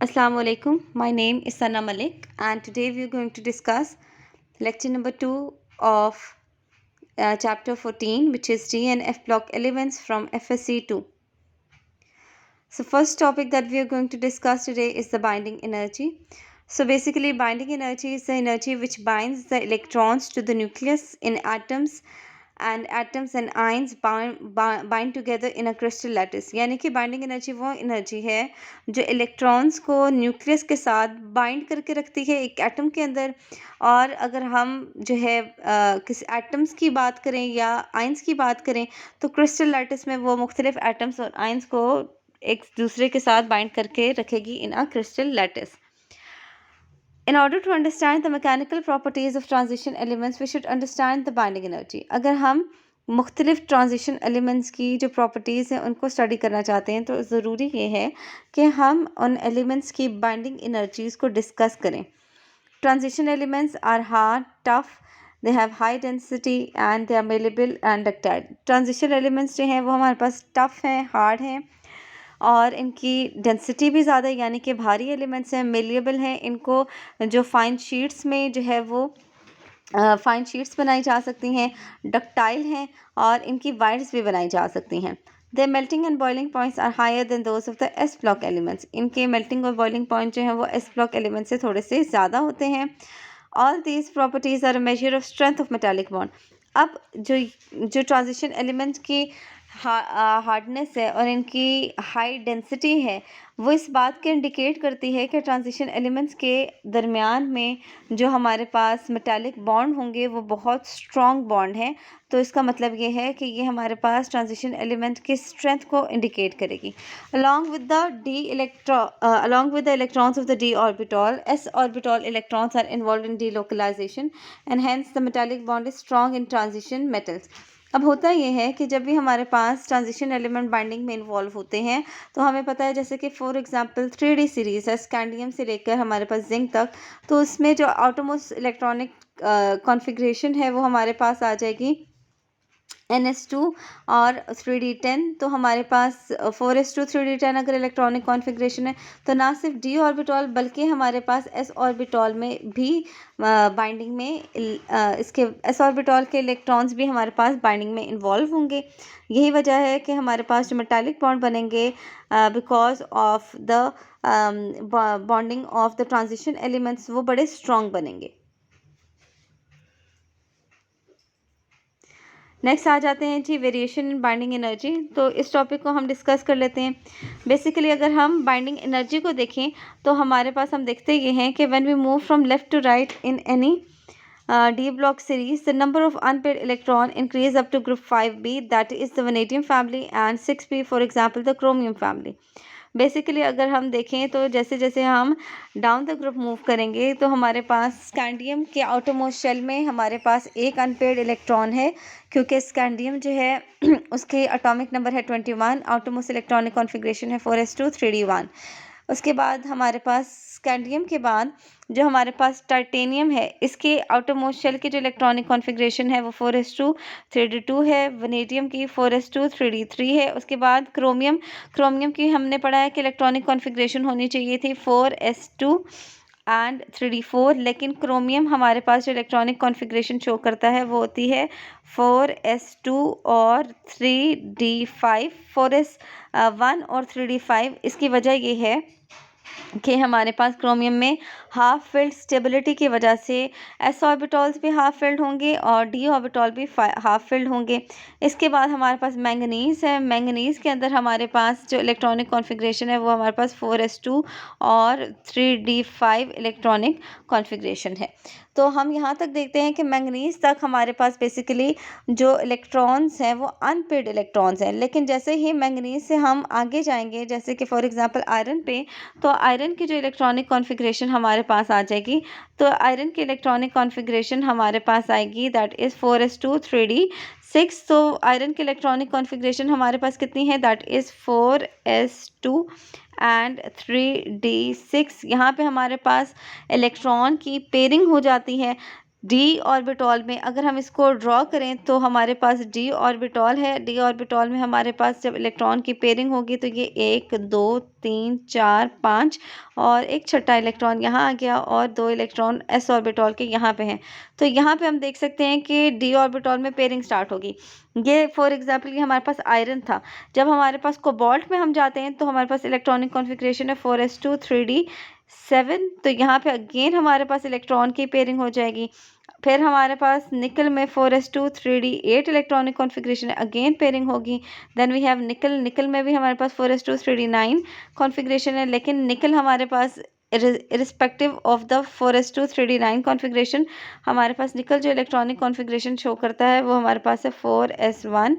Assalamu alaikum. My name is Sana Malik, and today we are going to discuss lecture number 2 of chapter 14, which is D and F block elements from FSC 2. So first topic that we are going to discuss today is the binding energy. So basically binding energy is the energy which binds the electrons to the nucleus in atoms and ions bind together in a crystal lattice. यानी कि binding energy वो energy है जो electrons को nucleus के साथ bind करके रखती है एक एटम के अंदर। और अगर हम जो है किसी एटम्स की बात करें या आइंस की बात करें तो क्रिस्टल लैटिस में वो मुख्तलिफ एटम्स और आइंस को एक दूसरे के साथ बाइंड करके रखेगी in a crystal lattice. In order to understand the mechanical properties of transition elements, we should understand the binding energy. अगर हम मुख्तलिफ ट्रांजिशन एलिमेंट्स की जो प्रॉपर्टीज़ हैं उनको स्टडी करना चाहते हैं तो ज़रूरी ये है कि हम उन एलिमेंट्स की बाइंडिंग एनर्जीज़ को डिस्कस करें। Transition elements are hard, tough, they have high density and they are malleable and ductile. Transition elements जो हैं वो हमारे पास टफ हैं, हार्ड हैं और इनकी डेंसिटी भी ज़्यादा है, यानी कि भारी एलिमेंट्स हैं, मेलिएबल हैं। इनको जो फाइन शीट्स में जो है वो फाइन शीट्स बनाई जा सकती हैं, डक्टाइल हैं और इनकी वायर्स भी बनाई जा सकती हैं। The melting and boiling points are higher than those of the s block elements. इनके मेल्टिंग और बॉइलिंग पॉइंट जो हैं वो एस ब्लॉक एलिमेंट से थोड़े से ज़्यादा होते हैं। All these properties are a measure of strength of metallic bond. अब जो ट्रांजिशन एलिमेंट्स की हार्डनेस है और इनकी हाई डेंसिटी है वो इस बात के इंडिकेट करती है कि ट्रांजिशन एलिमेंट्स के दरमियान में जो हमारे पास मेटालिक बॉन्ड होंगे वो बहुत स्ट्रॉन्ग बॉन्ड हैं। तो इसका मतलब ये है कि ये हमारे पास ट्रांजिशन एलिमेंट की स्ट्रेंथ को इंडिकेट करेगी। along with the electrons of the d orbital, s orbital electrons are involved in delocalization and hence the metallic bond is strong in transition metals. अब होता यह है कि जब भी हमारे पास ट्रांजिशन एलिमेंट बाइंडिंग में इन्वॉल्व होते हैं तो हमें पता है, जैसे कि फॉर एग्जांपल 3D सीरीज़ है स्कैंडियम से लेकर हमारे पास जिंक तक, तो उसमें जो आटोमोस्ट इलेक्ट्रॉनिक कॉन्फ़िगरेशन है वो हमारे पास आ जाएगी NS2 और 3D10। तो हमारे पास 4s2 3D10 अगर इलेक्ट्रॉनिक कॉन्फ़िगरेशन है तो ना सिर्फ d ऑर्बिटल बल्कि हमारे पास s ऑर्बिटल में भी बाइंडिंग में इसके s ऑर्बिटल के इलेक्ट्रॉन्स भी हमारे पास बाइंडिंग में इन्वॉल्व होंगे। यही वजह है कि हमारे पास जो मेटालिक बॉन्ड बनेंगे because of the bonding of the transition elements वो बड़े स्ट्रॉन्ग बनेंगे। नेक्स्ट आ जाते हैं जी वेरिएशन इन बाइंडिंग एनर्जी। तो इस टॉपिक को हम डिस्कस कर लेते हैं। बेसिकली अगर हम बाइंडिंग एनर्जी को देखें तो हमारे पास हम देखते ये हैं कि when we move from left to right in any d block series, the number of unpaired electron increase up to group 5b, that is the vanadium family, and 6b for example the chromium family. Basically अगर हम देखें तो जैसे जैसे हम down the group move करेंगे तो हमारे पास स्कैंडियम के आउटरमोस्ट शेल में हमारे पास एक अनपेयर्ड इलेक्ट्रॉन है, क्योंकि स्कैंडियम जो है उसके एटॉमिक नंबर है 21, आउटरमोस्ट इलेक्ट्रॉनिक कॉन्फ़िगरेशन है 4s2 3d1। उसके बाद हमारे पास स्कैंडियम के बाद जो हमारे पास टाइटेनियम है, इसके आउटरमोस्ट शेल की जो इलेक्ट्रॉनिक कॉन्फ़िगरेशन है वो 4s2 3d2 है। वनेडियम की 4s2 3d3 है। उसके बाद क्रोमियम की हमने पढ़ा है कि इलेक्ट्रॉनिक कॉन्फ़िगरेशन होनी चाहिए थी 4s2 एंड 3d4, लेकिन क्रोमियम हमारे पास जो इलेक्ट्रॉनिक कॉन्फ़िगरेशन शो करता है वो होती है 4s2 और 3d5, 4s1 और 3d5। इसकी वजह ये है कि हमारे पास क्रोमियम में हाफ फिल्ड स्टेबिलिटी की वजह से s ऑर्बिटल्स भी हाफ फिल्ड होंगे और d ऑर्बिटल भी हाफ फिल्ड होंगे। इसके बाद हमारे पास मैंगनीज़ है। मैंगनीज़ के अंदर हमारे पास जो इलेक्ट्रॉनिक कॉन्फ़िगरेशन है वो हमारे पास 4s2 और 3d5 इलेक्ट्रॉनिक कॉन्फ़िगरेशन है। तो हम यहाँ तक देखते हैं कि मैंगनीज़ तक हमारे पास बेसिकली जो इलेक्ट्रॉन्स हैं वो अनपेयर्ड इलेक्ट्रॉन्स हैं, लेकिन जैसे ही मैंगनीज़ से हम आगे जाएंगे, जैसे कि फॉर एग्जांपल आयरन पे, तो आयरन की जो इलेक्ट्रॉनिक कॉन्फ़िगरेशन हमारे पास आ जाएगी। तो आयरन की इलेक्ट्रॉनिक कॉन्फ़िगरेशन हमारे पास आएगी दैट इज़ 4s2 3d6। तो आयरन की इलेक्ट्रॉनिक कॉन्फ़िगरेशन हमारे पास कितनी है, that is 4s2 and 3d6। यहाँ पे हमारे पास इलेक्ट्रॉन की पेयरिंग हो जाती है। डी ऑर्बिटॉल में अगर हम इसको ड्रॉ करें तो हमारे पास डी ऑर्बिटॉल है। डी ऑर्बिटॉल में हमारे पास जब इलेक्ट्रॉन की पेयरिंग होगी तो ये 1 2 3 4 5 और एक छठा इलेक्ट्रॉन यहाँ आ गया और 2 इलेक्ट्रॉन एस ऑर्बिटॉल के यहाँ पे हैं। तो यहाँ पे हम देख सकते हैं कि डी ऑर्बिटॉल में पेयरिंग स्टार्ट होगी। ये फॉर एग्जांपल ये हमारे पास आयरन था। जब हमारे पास कोबाल्ट में हम जाते हैं तो हमारे पास इलेक्ट्रॉनिक कॉन्फ़िगरेशन है 4s2 3d7। तो यहाँ पे अगेन हमारे पास इलेक्ट्रॉन की पेयरिंग हो जाएगी। फिर हमारे पास निकल में 4s2 3d8 इलेक्ट्रॉनिक कॉन्फ़िगरेशन है, अगेन पेयरिंग होगी। देन वी हैव निकल। निकल में भी हमारे पास 4s2 3d9 कॉन्फ़िगरेशन है, लेकिन निकल हमारे पास irrespective of the 4s2 3d9 configuration, हमारे पास निकल जो इलेक्ट्रॉनिक कॉन्फ़िगरेशन शो करता है वो हमारे पास है 4s1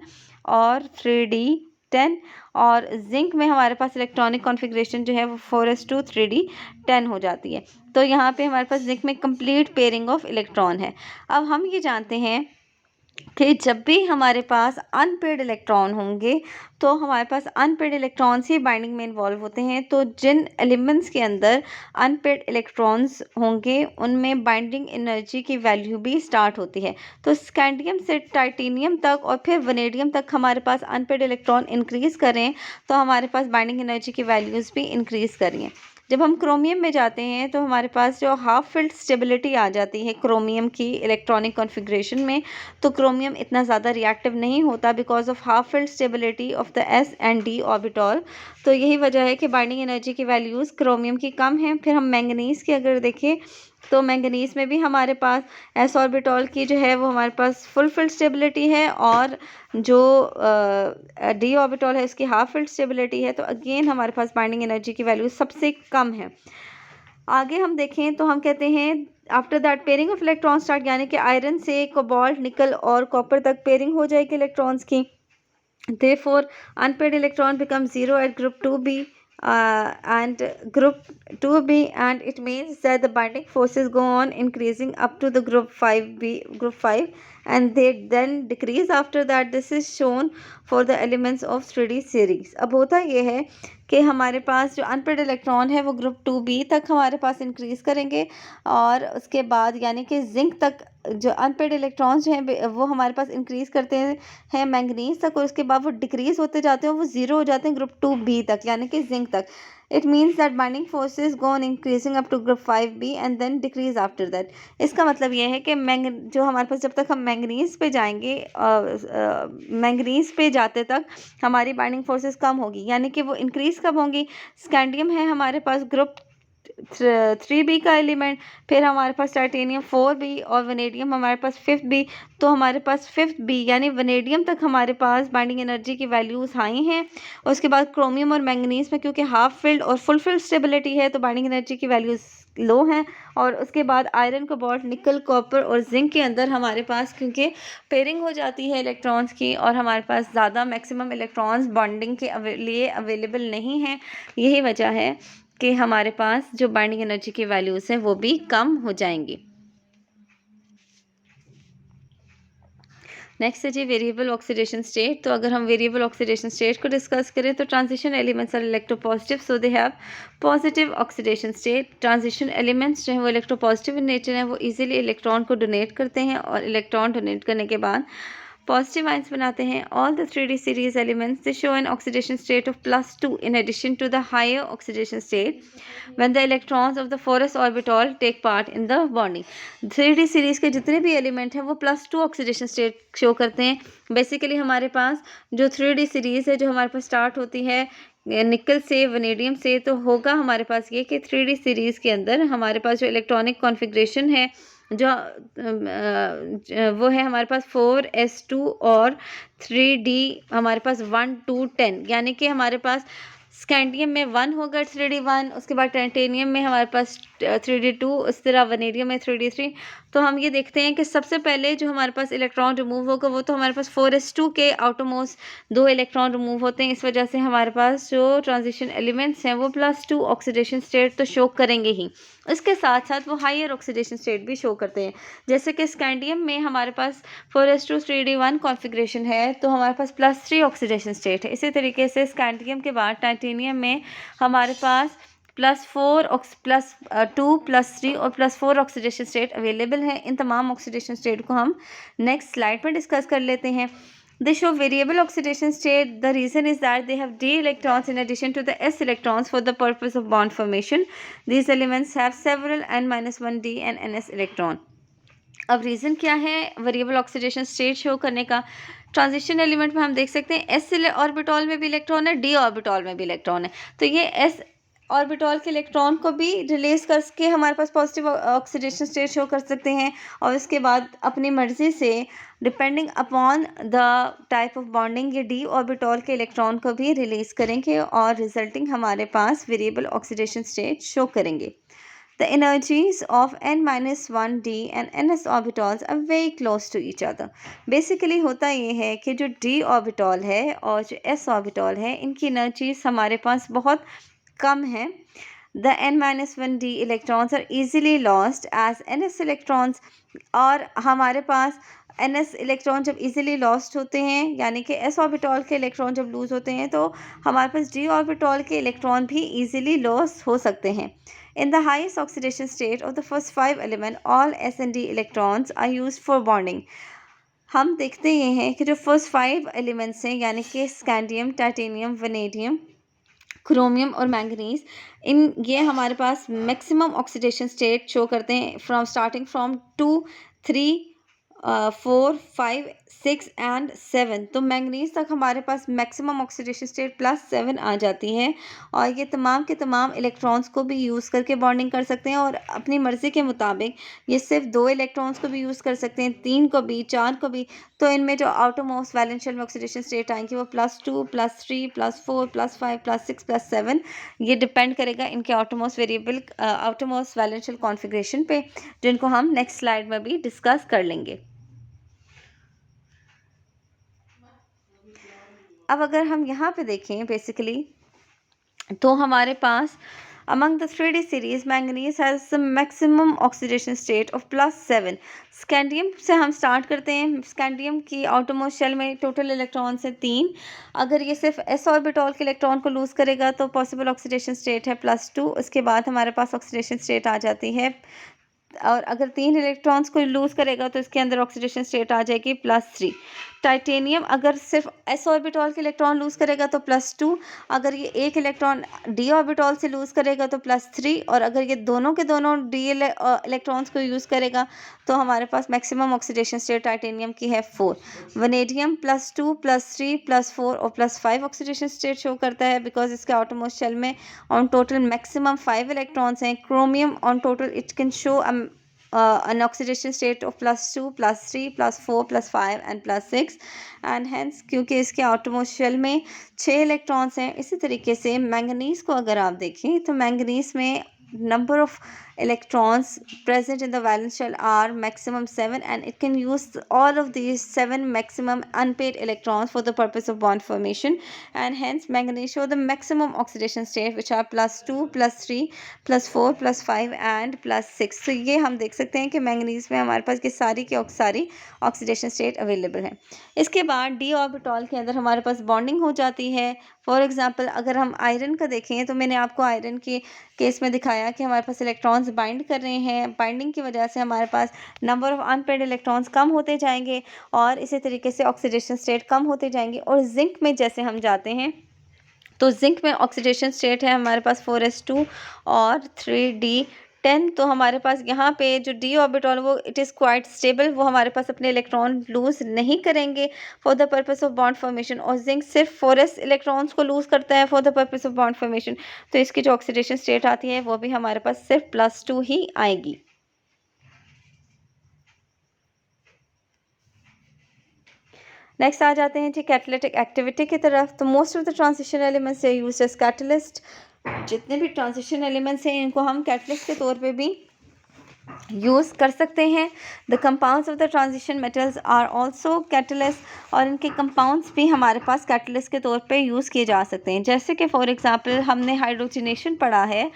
और 3d10। और जिंक में हमारे पास इलेक्ट्रॉनिक कॉन्फ़िगरेशन जो है वो 4s2 3d10 हो जाती है। तो यहाँ पे हमारे पास जिंक में कंप्लीट पेयरिंग ऑफ इलेक्ट्रॉन है। अब हम ये जानते हैं कि जब भी हमारे पास अनपेयर्ड इलेक्ट्रॉन होंगे तो हमारे पास अनपेयर्ड इलेक्ट्रॉन्स ही बाइंडिंग में इन्वॉल्व होते हैं। तो जिन एलिमेंट्स के अंदर अनपेयर्ड इलेक्ट्रॉन्स होंगे उनमें बाइंडिंग एनर्जी की वैल्यू भी स्टार्ट होती है। तो स्कैंडियम से टाइटेनियम तक और फिर वनेडियम तक हमारे पास अनपेयर्ड इलेक्ट्रॉन इंक्रीज़ करें तो हमारे पास बाइंडिंग एनर्जी की वैल्यूज़ भी इंक्रीज़ करें। जब हम क्रोमियम में जाते हैं तो हमारे पास जो हाफ फिल्ड स्टेबिलिटी आ जाती है क्रोमियम की इलेक्ट्रॉनिक कॉन्फ़िगरेशन में, तो क्रोमियम इतना ज़्यादा रिएक्टिव नहीं होता because of half filled stability of the s and d orbital. तो यही वजह है कि बाइंडिंग एनर्जी की वैल्यूज़ क्रोमियम की कम है। फिर हम मैंगनीज़ की अगर देखें तो मैंगनीज़ में भी हमारे पास एस ऑर्बिटॉल की जो है वो हमारे पास फुल फिल्ड स्टेबिलिटी है और जो डी ऑर्बिटॉल है इसकी हाफ फिल्ड स्टेबिलिटी है। तो अगेन हमारे पास बाइंडिंग एनर्जी की वैल्यू सबसे कम है। आगे हम देखें तो हम कहते हैं after that pairing of electron start, यानी कि आयरन से कोबाल्ट निकल और कॉपर तक पेयरिंग हो जाएगी इलेक्ट्रॉन्स की। Therefore, unpaired electron becomes 0 at group 2b and group 2b, and it means that the binding forces go on increasing up to the group 5, and they then decrease after that. This is shown for the elements of 3d series. अब होता ये है कि हमारे पास जो unpaired electron है वो group 2b तक हमारे पास इंक्रीज़ करेंगे और उसके बाद यानी कि जिंक तक जो अनपेयर्ड इलेक्ट्रॉन्स जो हैं वो हमारे पास इंक्रीज़ करते हैं मैंगनीज तक, और उसके बाद वो डिक्रीज़ होते जाते हैं, वो ज़ीरो हो जाते हैं ग्रुप 2b तक यानी कि जिंक तक। It means that binding forces go on increasing up to group 5b and then decrease after that. इसका मतलब ये है कि जो हमारे पास जब तक हम मैंगनीज पे जाएंगे मैंगनीज पे जाते तक हमारी बाइंडिंग फोर्सेस कम होगी, यानी कि वो इंक्रीज़ कब होंगी। स्कैंडियम है हमारे पास ग्रुप 3b का एलिमेंट, फिर हमारे पास टाइटेनियम 4b और वनेडियम हमारे पास 5b। तो हमारे पास 5b यानी वनेडियम तक हमारे पास बाइंडिंग एनर्जी की वैल्यूज़ हाई हैं। और उसके बाद क्रोमियम और मैंगनीज में क्योंकि हाफ फिल्ड और फुल फिल्ड स्टेबिलिटी है तो बाइंडिंग एनर्जी की वैल्यूज़ लो हैं। और उसके बाद आयरन कोबाल्ट निकल कॉपर और जिंक के अंदर हमारे पास क्योंकि पेयरिंग हो जाती है इलेक्ट्रॉन्स की और हमारे पास ज़्यादा मैक्सिमम इलेक्ट्रॉन्स बॉन्डिंग के लिए अवेलेबल नहीं हैं। यही वजह है कि हमारे पास जो बाइंडिंग एनर्जी की वैल्यूज़ हैं वो भी कम हो जाएंगी। नेक्स्ट है जी वेरिएबल ऑक्सीडेशन स्टेट। तो अगर हम वेरिएबल ऑक्सीडेशन स्टेट को डिस्कस करें तो transition elements are electropositive, so they have positive oxidation state. Transition elements जो हैं वो इलेक्ट्रोपॉजिटिव इन नेचर हैं, वो इजीली इलेक्ट्रॉन को डोनेट करते हैं और इलेक्ट्रॉन डोनेट करने के बाद पॉजिटिव आयंस बनाते हैं। All the 3d series elements they show an oxidation state of +2 in addition to the higher oxidation state when the electrons of the 4s orbital take part in the bonding। 3d series के जितने भी element हैं वो +2 oxidation state show करते हैं। Basically हमारे पास जो 3d series है जो हमारे पास स्टार्ट होती है निकल से वनेडियम से, तो होगा हमारे पास ये कि 3d सीरीज़ के अंदर हमारे पास जो इलेक्ट्रॉनिक कॉन्फ़िगरेशन है जो वो है हमारे पास 4s2 और 3d हमारे पास 1 2 10, यानी कि हमारे पास स्कैंडियम में 1 होगा 3d1, उसके बाद टाइटेनियम में हमारे पास 3d2, उस तरह वनेडियम में 3d3। तो हम ये देखते हैं कि सबसे पहले जो हमारे पास इलेक्ट्रॉन रिमूव होगा वो तो हमारे पास 4s2 के आउटरमोस्ट 2 इलेक्ट्रॉन रिमूव होते हैं। इस वजह से हमारे पास जो ट्रांजिशन एलिमेंट्स हैं वो +2 ऑक्सीडेशन स्टेट तो शो करेंगे ही, उसके साथ साथ वो हायर ऑक्सीडेशन स्टेट भी शो करते हैं। जैसे कि स्कैंडियम में हमारे पास 4s2 3d1 कॉन्फ़िगरेशन है तो हमारे पास +3 ऑक्सीडेशन स्टेट है। इसी तरीके से स्कैंडियम के बाद टाइटेनियम में हमारे पास +2 + 3 और +4 ऑक्सीडेशन स्टेट अवेलेबल हैं। इन तमाम ऑक्सीडेशन स्टेट को हम नेक्स्ट स्लाइड में डिस्कस कर लेते हैं। They show variable oxidation state. The reason is that they have d electrons in addition to the s electrons for the purpose of bond formation. These elements have several n-1 d and ns electron. अब reason क्या है variable oxidation state show करने का? Transition element में हम देख सकते हैं एस ऑर्बिटॉल में भी इलेक्ट्रॉन है, डी ऑर्बिटॉल में भी इलेक्ट्रॉन है, तो ये एस ऑर्बिटॉल के इलेक्ट्रॉन को भी रिलीज करके हमारे पास पॉजिटिव ऑक्सीडेशन स्टेट शो कर सकते हैं, और उसके बाद अपनी मर्जी से depending upon the type of bonding ये डी ऑर्बिटॉल के इलेक्ट्रॉन को भी रिलीज करेंगे और रिजल्टिंग हमारे पास वेरिएबल ऑक्सीडेशन स्टेट शो करेंगे। The energies of n-1 d and ns orbitals are very close to each other. Basically होता ये है कि जो d ऑर्बिटॉल है और जो s ऑर्बिटॉल है इनकी एनर्जीज हमारे पास बहुत कम है। The n-1 d electrons are easily lost as ns electrons, और हमारे पास ns इलेक्ट्रॉन जब इजीली लॉस्ट होते हैं यानी कि s ऑर्बिटॉल के इलेक्ट्रॉन जब लूज होते हैं तो हमारे पास d ऑर्बिटॉल के इलेक्ट्रॉन भी इजीली लॉस हो सकते हैं। In the highest oxidation state of the first 5 elements, all s and d electrons are used for bonding. हम देखते ये हैं कि जो फर्स्ट 5 एलिमेंट्स हैं यानी कि स्कैंडियम, टाइटेनियम, वनेडियम, क्रोमियम और मैंगनीज, ये हमारे पास मैक्सिमम ऑक्सीडेशन स्टेट शो करते हैं स्टार्टिंग फ्रॉम 2, 3, 4, 5, 6 एंड 7। तो मैंगनीज तक हमारे पास मैक्सिमम ऑक्सीडेशन स्टेट +7 आ जाती है, और ये तमाम के तमाम इलेक्ट्रॉन्स को भी यूज़ करके बॉन्डिंग कर सकते हैं, और अपनी मर्ज़ी के मुताबिक ये सिर्फ 2 इलेक्ट्रॉन्स को भी यूज़ कर सकते हैं, 3 को भी, 4 को भी। तो इनमें जो आउटरमोस्ट वैलेंस शेल में ऑक्सीडेशन स्टेट आएंगी वो +2, +3, +4, +5, +6, +7, ये डिपेंड करेगा इनके outermost variable outermost valence shell configuration पे, जिनको हम नेक्स्ट स्लाइड में भी डिस्कस कर लेंगे। अब अगर हम यहाँ पे देखें बेसिकली तो हमारे पास among the 3D series manganese has the maximum oxidation state of +7. Scandium से हम स्टार्ट करते हैं। स्कैंडियम की आउटरमोस्ट शेल में टोटल इलेक्ट्रॉन्स है 3। अगर ये सिर्फ s ऑर्बिटॉल के इलेक्ट्रॉन को लूज़ करेगा तो पॉसिबल ऑक्सीडेशन स्टेट है +2। उसके बाद हमारे पास ऑक्सीडेशन स्टेट आ जाती है, और अगर 3 इलेक्ट्रॉन्स को लूज़ करेगा तो इसके अंदर ऑक्सीडेशन स्टेट आ जाएगी +3। टाइटेनियम अगर सिर्फ s ऑर्बिटॉल के इलेक्ट्रॉन लूज़ करेगा तो +2, अगर ये एक इलेक्ट्रॉन d ऑर्बिटॉल से लूज़ करेगा तो +3, और अगर ये दोनों के दोनों d इलेक्ट्रॉन्स को यूज़ करेगा तो हमारे पास मैक्सिमम ऑक्सीडेशन स्टेट टाइटेनियम की है 4। वनेडियम +2, +3, +4 और +5 ऑक्सीडेशन स्टेट शो करता है बिकॉज इसके आउटरमोस्ट शेल में ऑन टोटल मैक्सिमम 5 इलेक्ट्रॉन्स हैं। Chromium on total it can show an oxidation state of +2, +3, +4, +5 and +6, and hence क्योंकि इसके आउटरमोस्ट शेल में 6 इलेक्ट्रॉन्स हैं। इसी तरीके से मैंगनीज को अगर आप देखें तो मैंगनीज में number of electrons present in the valence shell are maximum 7, and it can use all of these 7 maximum unpaired electrons for the purpose of bond formation, and hence manganese show the maximum oxidation state which are +2, +3, +4, +5 and +6। तो ये हम देख सकते हैं कि manganese में हमारे पास ये सारी की सारी ऑक्सीडेशन स्टेट अवेलेबल है। इसके बाद डी ऑर्बिटॉल के अंदर हमारे पास बॉन्डिंग हो जाती है। फॉर एग्जांपल अगर हम आयरन का देखें तो मैंने आपको आयरन के केस में दिखाया कि हमारे पास इलेक्ट्रॉन्स बाइंड कर रहे हैं, बाइंडिंग की वजह से हमारे पास नंबर ऑफ अनपेयर्ड इलेक्ट्रॉन्स कम होते जाएंगे, और इसी तरीके से ऑक्सीडेशन स्टेट कम होते जाएंगे। और जिंक में जैसे हम जाते हैं तो जिंक में ऑक्सीडेशन स्टेट है हमारे पास 4s2 और 3d10। तो हमारे पास यहाँ पे जो डी ऑर्बिटल वो इट इज़ क्वाइट स्टेबल, वो हमारे पास अपने इलेक्ट्रॉन लूज़ नहीं करेंगे for the purpose of bond formation, और जिंक सिर्फ 4s इलेक्ट्रॉन्स को लूज़ करता है for the purpose of bond formation. तो इसकी जो ऑक्सीडेशन स्टेट आती है वो भी हमारे पास सिर्फ +2 ही आएगी। नेक्स्ट आ जाते हैं जी कैटालिटिक एक्टिविटी की तरफ। तो most of the transition elements are used as catalyst. जितने भी ट्रांजिशन एलिमेंट्स हैं इनको हम कैटलिस्ट के तौर पे भी यूज़ कर सकते हैं। The compounds of the transition metals are also catalyst, और इनके कंपाउंड्स भी हमारे पास कैटलिस्ट के तौर पे यूज़ किए जा सकते हैं। जैसे कि फॉर एग्जांपल हमने हाइड्रोजनेशन पढ़ा है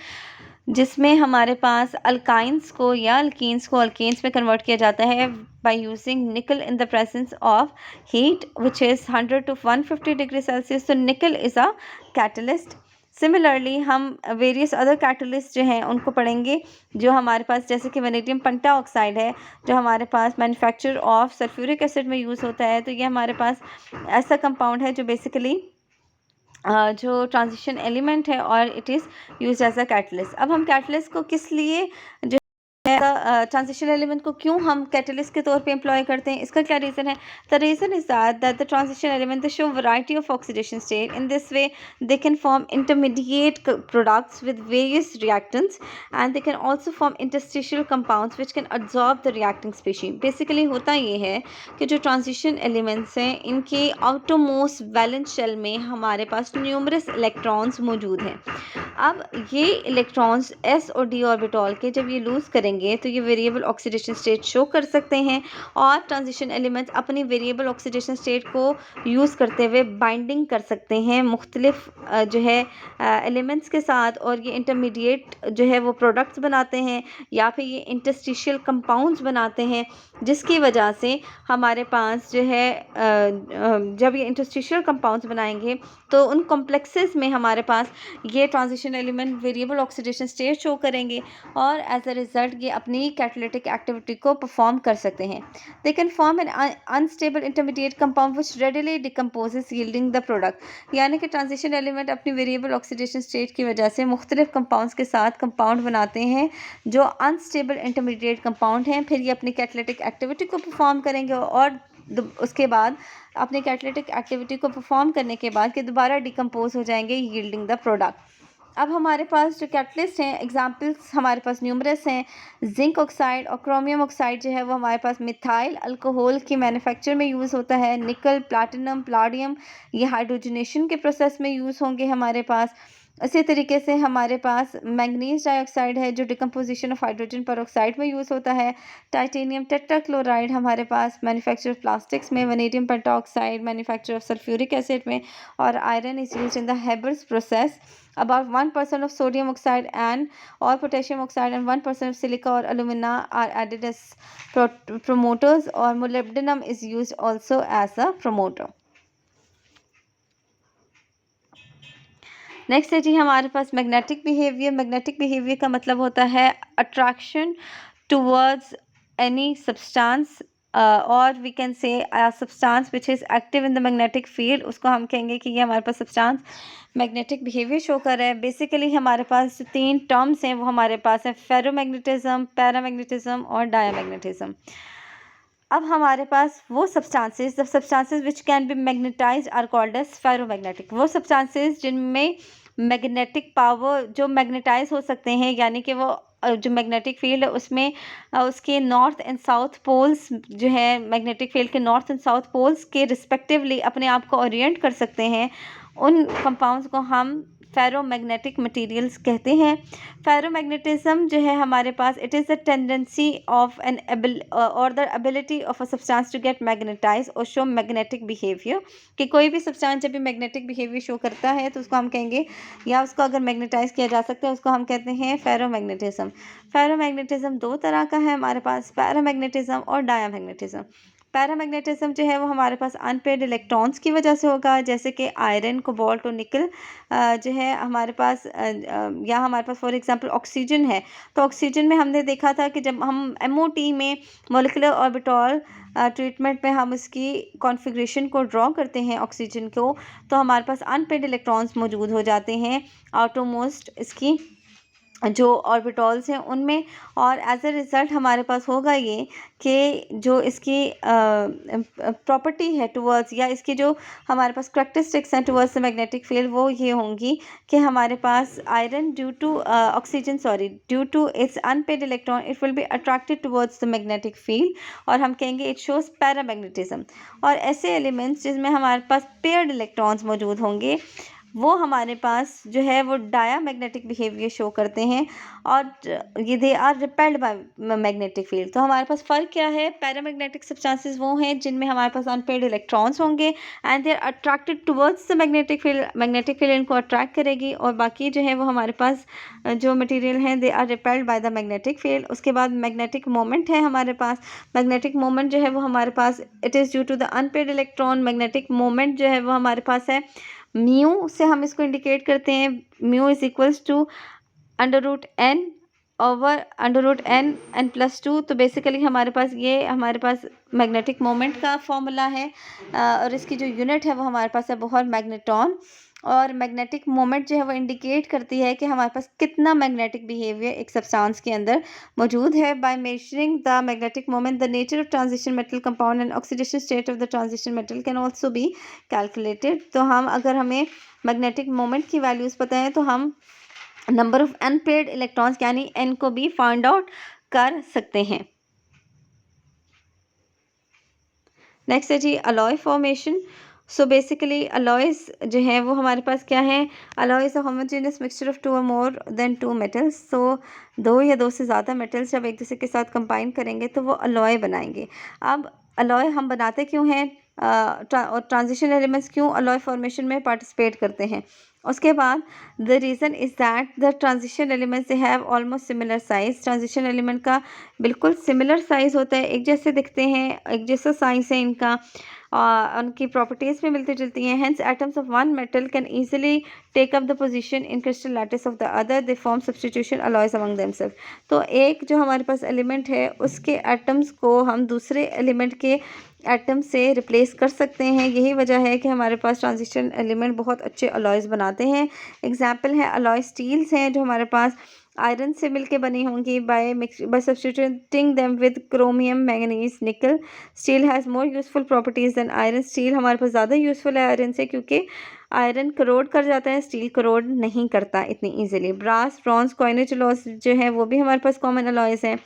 जिसमें हमारे पास अल्काइंस को या अल्कीन्स को अल्केन्स में कन्वर्ट किया जाता है बाय यूजिंग निकल in the presence of heat which is 100 to 150 degree Celsius. तो निकल इज़ अ कैटलिस्ट। सिमिलरली हम वेरियस अदर कैटलिस्ट जो हैं उनको पढ़ेंगे, जो हमारे पास जैसे कि वैनेडियम पेंटा ऑक्साइड है, जो हमारे पास मैन्युफैक्चर ऑफ सल्फ्यूरिक एसिड में यूज़ होता है। तो ये हमारे पास ऐसा कंपाउंड है जो बेसिकली जो ट्रांजिशन एलिमेंट है और it is used as a catalyst. अब हम कैटलिस्ट को किस लिए जो ट्रांजिशन एलिमेंट को क्यों हम कैटलिस्ट के तौर पे एम्प्लॉय करते हैं, इसका क्या रीज़न है? The reason is that the transition element they show variety of oxidation state. In this way they can form intermediate products with various reactants, and they can also form interstitial compounds which can absorb the reacting species। Basically होता ये है कि जो transition elements हैं इनके outermost valence shell में हमारे पास numerous electrons मौजूद हैं। अब ये इलेक्ट्रॉन्स s और d ऑर्बिटल के जब ये लूज़ करेंगे तो ये वेरिएबल ऑक्सीडेशन स्टेट शो कर सकते हैं, और ट्रांजिशन एलिमेंट्स अपनी वेरिएबल ऑक्सीडेशन स्टेट को यूज़ करते हुए बाइंडिंग कर सकते हैं मुख्तलिफ जो है एलिमेंट्स के साथ, और ये इंटरमीडिएट जो है वो प्रोडक्ट्स बनाते हैं या फिर ये इंटरस्टिशियल कंपाउंड्स बनाते हैं, जिसकी वजह से हमारे पास जो है जब ये इंटरस्टिशियल कंपाउंड्स बनाएंगे तो उन कॉम्प्लेक्सेस में हमारे पास ये transition element variable oxidation state show करेंगे, और एज अ रिजल्ट ये अपनी कैटालिटिक एक्टिविटी को परफॉर्म कर सकते हैं। They can form an unstable intermediate compound which readily decomposes yielding the product. यानी कि ट्रांजिशन एलिमेंट अपनी वेरिएबल ऑक्सीडेशन स्टेट की वजह से मुख्तलिफ कंपाउंड्स के साथ कंपाउंड बनाते हैं जो अनस्टेबल इंटरमीडिएट कंपाउंड हैं। फिर ये अपनी कैटालिटिक एक्टिविटी को परफॉर्म करेंगे, और उसके बाद अपनी कैटालिटिक एक्टिविटी को परफॉर्म करने के बाद कि दोबारा डिकम्पोज हो जाएंगे यील्डिंग द प्रोडक्ट। अब हमारे पास जो कैटलिस्ट हैं, एग्जांपल्स हमारे पास न्यूमरस हैं। जिंक ऑक्साइड और क्रोमियम ऑक्साइड जो है वो हमारे पास मिथाइल अल्कोहल की मैन्युफैक्चर में यूज़ होता है। निकल, प्लैटिनम, पलाडियम ये हाइड्रोजनेशन के प्रोसेस में यूज़ होंगे हमारे पास। इसी तरीके से हमारे पास मैंगनीज डाइऑक्साइड है जो डिकम्पोजिशन ऑफ हाइड्रोजन परऑक्साइड में यूज़ होता है। टाइटेनियम टेट्राक्लोराइड हमारे पास मैन्युफैक्चर ऑफ प्लास्टिक्स में। Vanadium pentoxide manufacture of sulphuric acid में। और iron is used in the Haber's process. About 1% of sodium oxide and or potassium oxide and 1% of silica or alumina are added as promoters, or molybdenum is used also as a promoter. Next है जी हमारे पास magnetic behaviour. Magnetic behaviour का मतलब होता है attraction towards any substance, और we can say substance which is active in the magnetic field, उसको हम कहेंगे कि ये हमारे पास सब्सटेंस मैग्नेटिक बिहेवियर शो कर रहा है। बेसिकली हमारे पास जो 3 टर्म्स हैं वो हमारे पास है फेरोमैग्नेटिज्म, पैरामैग्नेटिज्म और डायामैग्नेटिज्म। अब हमारे पास वो substances, the substances which can be magnetised are called as ferromagnetic. वो सब्सटेंसेस जिनमें मैग्नेटिक पावर जो मैग्नेटाइज हो सकते हैं, यानी कि वो जो मैग्नेटिक फील्ड है उसमें उसके नॉर्थ एंड साउथ पोल्स जो है मैग्नेटिक फील्ड के नॉर्थ एंड साउथ पोल्स के रिस्पेक्टिवली अपने आप को ओरिएंट कर सकते हैं, उन कंपाउंड्स को हम फेरोमैग्नेटिक मटेरियल्स कहते हैं। फेरोमैग्नेटिज्म जो है हमारे पास it is the tendency of an और the ability of a substance to get magnetise और शो मैग्नेटिक बिहेवियर, कि कोई भी सब्सटेंस जब भी मैग्नेटिक बिहेवियर शो करता है तो उसको हम कहेंगे, या उसको अगर मैग्नेटाइज किया जा सकता है उसको हम कहते हैं फेरोमैग्नेटिज्म। फेरोमैग्नेटिज्म 2 तरह का है हमारे पास, पैरामैग्नेटिज्म और डायामैग्नेटिज्म। पैरामैग्नेटिज्म जो है वो हमारे पास अनपेड इलेक्ट्रॉन्स की वजह से होगा, जैसे कि आयरन, कोबाल्ट और निकल जो है हमारे पास, या हमारे पास फॉर एग्जांपल ऑक्सीजन है। तो ऑक्सीजन में हमने देखा था कि जब हम MOT में मोलिकुलर ऑर्बिटल ट्रीटमेंट में हम इसकी कॉन्फ़िगरेशन को ड्रॉ करते हैं ऑक्सीजन को, तो हमारे पास अनपेड इलेक्ट्रॉन्स मौजूद हो जाते हैं आउटरमोस्ट इसकी जो ऑर्बिटल्स हैं उनमें, और एज अ रिज़ल्ट हमारे पास होगा ये कि जो इसकी प्रॉपर्टी है टुवर्ड्स, या इसकी जो हमारे पास करैक्टरिस्टिक्स हैं टुवर्ड्स द मैग्नेटिक फील्ड, वो ये होंगी कि हमारे पास iron due to oxygen due to its unpaired electron it will be attracted towards the magnetic field, और हम कहेंगे इट शोज़ पैरामैग्नेटिज्म। और ऐसे एलिमेंट्स जिसमें हमारे पास पेयर्ड इलेक्ट्रॉन्स मौजूद होंगे वो हमारे पास जो है वो डायामैग्नेटिक बिहेवियर शो करते हैं, और ये they are repelled by magnetic field. तो हमारे पास फ़र्क क्या है? पैरामैग्नेटिक सब्सटेंसेस वो हैं जिनमें हमारे पास अनपेड इलेक्ट्रॉन्स होंगे and they are attracted towards the magnetic field, magnetic field इनको अट्रैक्ट करेगी, और बाकी जो है वो हमारे पास जो मटेरियल हैं they are repelled by the magnetic field. उसके बाद मैग्नेटिक मोमेंट है हमारे पास। मैग्नेटिक मोमेंट जो है वो हमारे पास it is due to the unpaired electron. Magnetic moment जो है वो हमारे पास है म्यू से हम इसको इंडिकेट करते हैं, mu is equals to √n over √n+2। तो बेसिकली हमारे पास मैग्नेटिक मोमेंट का फॉर्मूला है, और इसकी जो यूनिट है वो हमारे पास है बहुत मैग्नेटॉन। और मैग्नेटिक मोमेंट जो है वो इंडिकेट करती है कि हमारे पास कितना मैग्नेटिक बिहेवियर एक सब्सटेंस के अंदर मौजूद है। By measuring the magnetic moment, the nature of transition metal compound and oxidation state of the transition metal can also be calculated. तो अगर हमें मैग्नेटिक मोमेंट की वैल्यूज़ पता है तो हम नंबर ऑफ अनपेयर्ड इलेक्ट्रॉन्स यानी n को भी फाइंड आउट कर सकते हैं। नेक्स्ट है जी alloy formation. So basically alloys जो है वो हमारे पास क्या है, alloy is a homogeneous mixture of 2 और मोर देन 2 मेटल्स। सो 2 या 2 से ज़्यादा मेटल्स जब एक दूसरे के साथ कंबाइन करेंगे तो वो अलॉय बनाएंगे। अब अलॉय हम बनाते क्यों हैं, और ट्रांजिशन एलिमेंट्स क्यों अलॉय फॉर्मेशन में पार्टिसिपेट करते हैं। उसके बाद the reason is that the transition elements they have almost similar size. Transition element का बिल्कुल सिमिलर साइज होता है, एक जैसे दिखते हैं, एक जैसा साइज है इनका, उनकी प्रॉपर्टीज़ भी मिलती जुलती हैं। Hence atoms of one metal can easily take up the position in crystal lattice of the other, they form substitution alloys among themselves. तो एक जो हमारे पास एलिमेंट है उसके एटम्स को हम दूसरे एलिमेंट के एटम से रिप्लेस कर सकते हैं। यही वजह है कि हमारे पास ट्रांजिशन एलिमेंट बहुत अच्छे अलॉयज़ बनाते हैं। एग्जाम्पल है अलॉय स्टील्स हैं जो हमारे पास आयरन से मिलके बनी होंगी by substituting them with chromium manganese nickel. Steel has more useful properties than iron. Steel हमारे पास ज़्यादा यूज़फुल है आयरन से, क्योंकि आयरन करोड कर जाता है, स्टील करोड नहीं करता इतनी easily. Brass bronze coinage alloys जो है वो भी हमारे पास कॉमन अलॉयज़ हैं।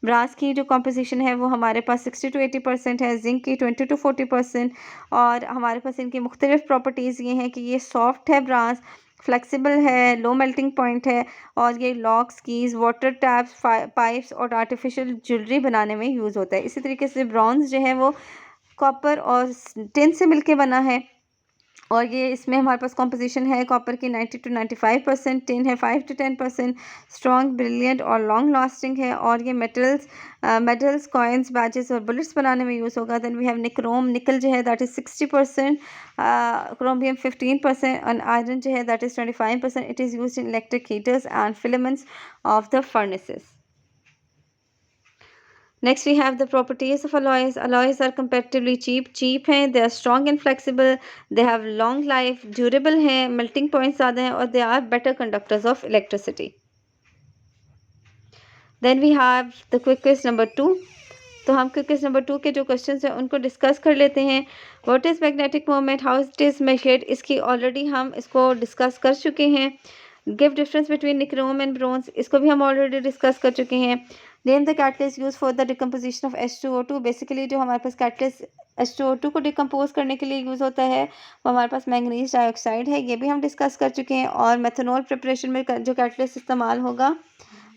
ब्रास की जो कॉम्पोजिशन है वो हमारे पास 60 to 80% है, जिंक की 20 to 40%। और हमारे पास इनकी मुख्तलिफ प्रॉपर्टीज़ ये हैं कि ये सॉफ्ट है, ब्रास फ्लेक्सिबल है, लो मेल्टिंग पॉइंट है, और ये locks keys water taps pipes और आर्टिफिशियल ज्वेलरी बनाने में यूज़ होता है। इसी तरीके से ब्रॉन्ज जो है वो कॉपर और टिन से मिलके बना है, और ये इसमें हमारे पास कॉम्पोजिशन है कॉपर की 90 to 95%, टिन है 5 to 10%, स्ट्रॉन्ग ब्रिलियंट और लॉन्ग लास्टिंग है। और ये मेटल्स कॉइन्स बैजेस और बुलेट्स बनाने में यूज़ होगा। देन वी हैव निक्रोम, निकल जो है दैट इज़ 60%, क्रोमियम 15% और आयरन जो है that is 25%। It is use in electric heaters and filaments of the furnaces. Next we have the properties of alloys. Alloys are comparatively cheap हैं, they are strong and flexible, they have long life, durable हैं, melting points ज़्यादा हैं, और they are better conductors of electricity. Then we have the quick quiz number 2. तो हम quick quiz number 2 के जो questions हैं उनको डिस्कस कर लेते हैं। What is magnetic moment, how it is measured, इसकी ऑलरेडी हम इसको डिस्कस कर चुके हैं। Give difference between nichrome and bronze, इसको भी हम ऑलरेडी डिस्कस कर चुके हैं। Name the catalyst use for the decomposition of H2O2। Basically जो हमारे पास कैटलिस्ट H2O2 को डिकम्पोज करने के लिए यूज़ होता है वो हमारे पास मैंगनीज डाइऑक्साइड है, ये भी हम डिस्कस कर चुके हैं। और मेथनॉल प्रिपरेशन में जो कैटलिस्ट इस्तेमाल होगा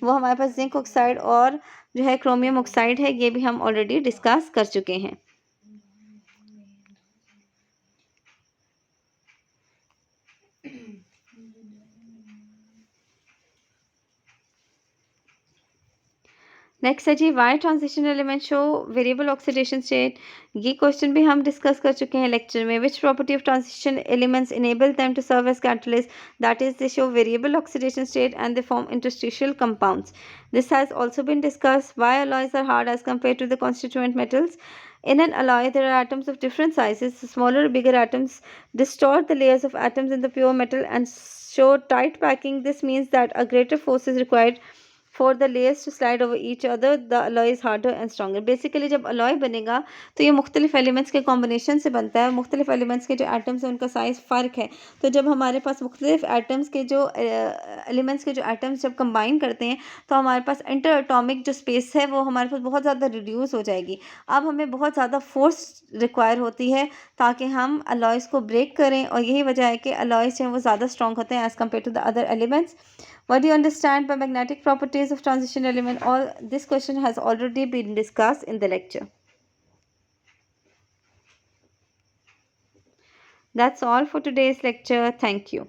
वो हमारे पास जिंक ऑक्साइड और जो है क्रोमियम ऑक्साइड है, ये भी हम ऑलरेडी डिस्कस कर चुके हैं। नेक्स्ट है जी why transition element show variable oxidation state. ये क्वेश्चन भी हम डिस्कस कर चुके हैं लेक्चर में। Which property of transition elements enable them to serve as catalyst, that is they show variable oxidation state and they form interstitial compounds. This has also been discussed. Why alloys are hard as compared to the constituent metals. In an alloy, there are atoms of different sizes. Smaller or bigger atoms distort the layers of atoms in the pure metal and show tight packing. This means that a greater force is required for the layers to slide over each other. The alloy is harder and stronger. Basically जब alloy बनेगा तो ये मुख्तलिफ elements के combination से बनता है। मुख्तलिफ एलिमेंट्स के जो एटम्स हैं उनका साइज़ फ़र्क है, तो जब हमारे पास मुख्तलिफ एटम्स के जो एलिमेंट्स के जो एटम्स जब कंबाइन करते हैं तो हमारे पास इंटर एटॉमिक जो स्पेस है वो हमारे पास बहुत ज़्यादा रिड्यूस हो जाएगी। अब हमें बहुत ज़्यादा फोर्स रिक्वायर होती है ताकि हम अलॉयज़ को ब्रेक करें, और यही वजह है कि अलॉयज़ हैं वो ज़्यादा स्ट्रॉन्ग होते हैं as compare to the other elements. What do you understand by magnetic properties of transition element? All this question has already been discussed in the lecture. That's all for today's lecture. Thank you.